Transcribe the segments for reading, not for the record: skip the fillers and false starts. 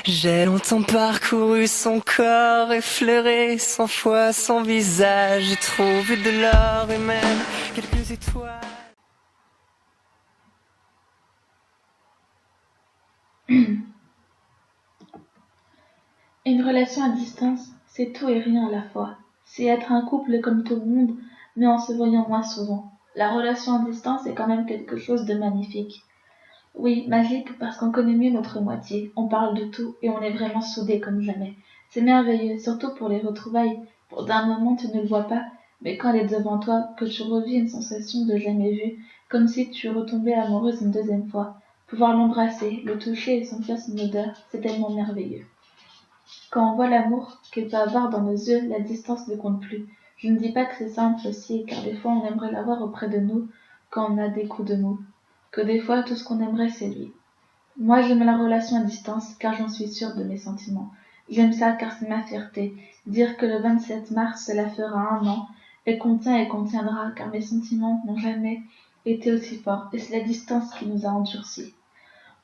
J'ai longtemps parcouru son corps, effleuré 100 fois son visage. J'ai trouvé de l'or et même quelques étoiles. Une relation à distance, c'est tout et rien à la fois. C'est être un couple comme tout le monde, mais en se voyant moins souvent. La relation à distance est quand même quelque chose de magnifique. Oui, magique parce qu'on connaît mieux notre moitié, on parle de tout et on est vraiment soudés comme jamais. C'est merveilleux, surtout pour les retrouvailles. Pour d'un moment tu ne le vois pas, mais quand elle est devant toi, que tu revis une sensation de jamais vue, comme si tu retombais amoureuse une deuxième fois. Pouvoir l'embrasser, le toucher et sentir son odeur, c'est tellement merveilleux. Quand on voit l'amour qu'elle peut avoir dans nos yeux, la distance ne compte plus. Je ne dis pas que c'est simple aussi, car des fois on aimerait l'avoir auprès de nous quand on a des coups de mou. Que des fois tout ce qu'on aimerait c'est lui. Moi j'aime la relation à distance car j'en suis sûre de mes sentiments. J'aime ça car c'est ma fierté. Dire que le 27 mars cela fera 1 an, elle contient et contiendra car mes sentiments n'ont jamais été aussi forts et c'est la distance qui nous a endurcis.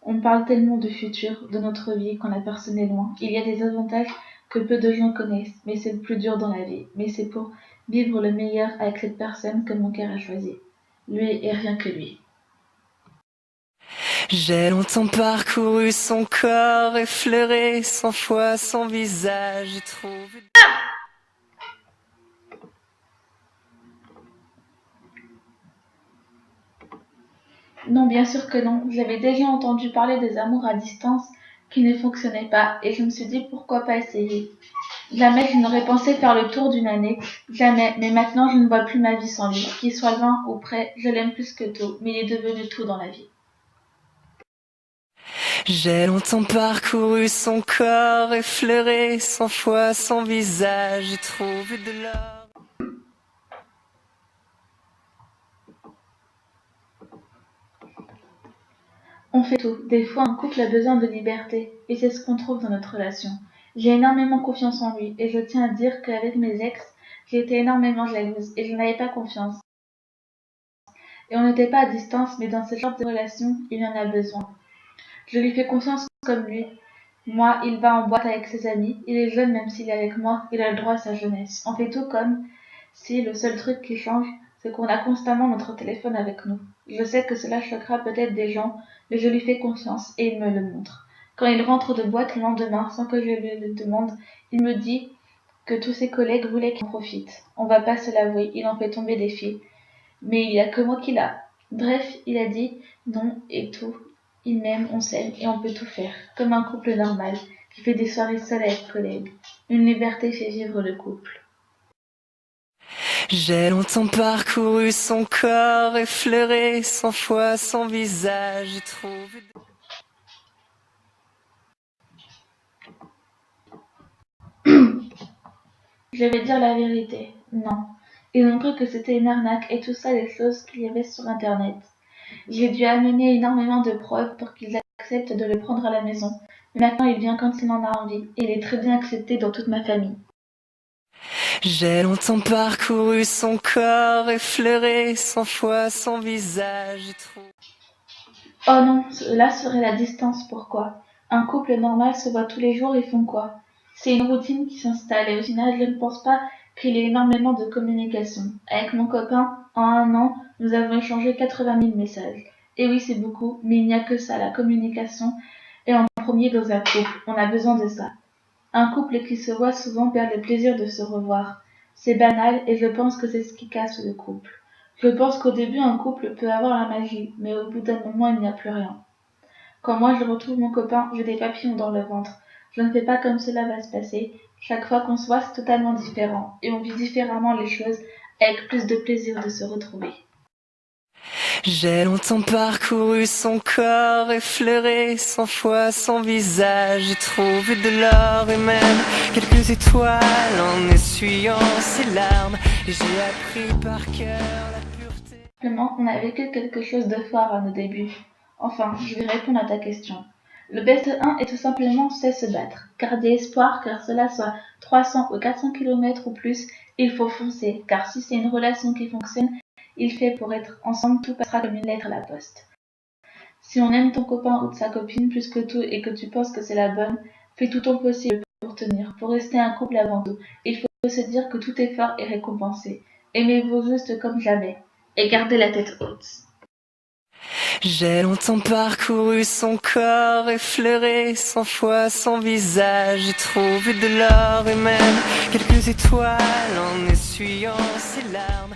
On parle tellement du futur, de notre vie, quand la personne est loin. Il y a des avantages que peu de gens connaissent, mais c'est le plus dur dans la vie. Mais c'est pour vivre le meilleur avec cette personne que mon cœur a choisi. Lui et rien que lui. J'ai longtemps parcouru son corps, effleuré 100 fois son visage. J'ai trouvé... Non, bien sûr que non. J'avais déjà entendu parler des amours à distance qui ne fonctionnaient pas, et je me suis dit pourquoi pas essayer. Jamais je n'aurais pensé faire le tour d'une année, jamais, mais maintenant je ne vois plus ma vie sans lui. Qu'il soit loin ou près, je l'aime plus que tout, mais il est devenu tout dans la vie. J'ai longtemps parcouru son corps, effleuré 100 fois son visage. J'ai trouvé de l'or. On fait tout. Des fois, un couple a besoin de liberté, et c'est ce qu'on trouve dans notre relation. J'ai énormément confiance en lui, et je tiens à dire qu'avec mes ex, j'ai été énormément jalouse, et je n'avais pas confiance. Et on n'était pas à distance, mais dans ce genre de relation, il y en a besoin. Je lui fais confiance comme lui. Moi, il va en boîte avec ses amis, il est jeune même s'il est avec moi, il a le droit à sa jeunesse. On fait tout comme si le seul truc qui change, c'est qu'on a constamment notre téléphone avec nous. Je sais que cela choquera peut-être des gens, mais je lui fais confiance et il me le montre. Quand il rentre de boîte le lendemain, sans que je lui le demande, il me dit que tous ses collègues voulaient qu'il en profite. On va pas se l'avouer, il en fait tomber des filles. Mais il y a que moi qui l'a. Bref, il a dit non et tout. Il m'aime, on s'aime et on peut tout faire, comme un couple normal, qui fait des soirées seules avec collègues. Une liberté fait vivre le couple. J'ai longtemps parcouru son corps, effleuré 100 fois son visage. J'ai trouvé... Je vais dire la vérité. Non. Ils ont cru que c'était une arnaque et tout ça les choses qu'il y avait sur internet. J'ai dû amener énormément de preuves pour qu'ils acceptent de le prendre à la maison. Mais maintenant il vient quand il en a envie et il est très bien accepté dans toute ma famille. J'ai longtemps parcouru son corps, effleuré 100 fois son visage. J'ai trouvé... Oh non, là serait la distance, pourquoi? Un couple normal se voit tous les jours et font quoi? C'est une routine qui s'installe et au final je ne pense pas qu'il y ait énormément de communication. Avec mon copain, en 1 an, nous avons échangé 80 000 messages. Et oui, c'est beaucoup, mais il n'y a que ça, la communication est en premier dans un couple. On a besoin de ça. Un couple qui se voit souvent perd le plaisir de se revoir. C'est banal et je pense que c'est ce qui casse le couple. Je pense qu'au début un couple peut avoir la magie, mais au bout d'un moment il n'y a plus rien. Quand moi je retrouve mon copain, j'ai des papillons dans le ventre. Je ne fais pas comme cela va se passer. Chaque fois qu'on se voit, c'est totalement différent. Et on vit différemment les choses, avec plus de plaisir de se retrouver. J'ai longtemps parcouru son corps, effleuré 100 fois son visage. J'ai trouvé de l'or et même quelques étoiles en essuyant ses larmes. Et j'ai appris par cœur la pureté. Simplement, on a vécu quelque chose de fort à nos débuts. Enfin, je vais répondre à ta question. Le best 1 est tout simplement c'est se battre. Garder espoir, car cela soit 300 ou 400 km ou plus, il faut foncer, car si c'est une relation qui fonctionne, il fait pour être ensemble, tout passera comme une lettre à la poste. Si on aime ton copain ou sa copine plus que tout et que tu penses que c'est la bonne, Fais tout ton possible pour tenir, pour rester un couple avant tout. Il faut se dire que tout effort est récompensé. Aimez-vous juste comme jamais, et gardez la tête haute. J'ai longtemps parcouru son corps, effleuré 100 fois son visage. J'ai trouvé de l'or et même quelques étoiles en essuyant ses larmes.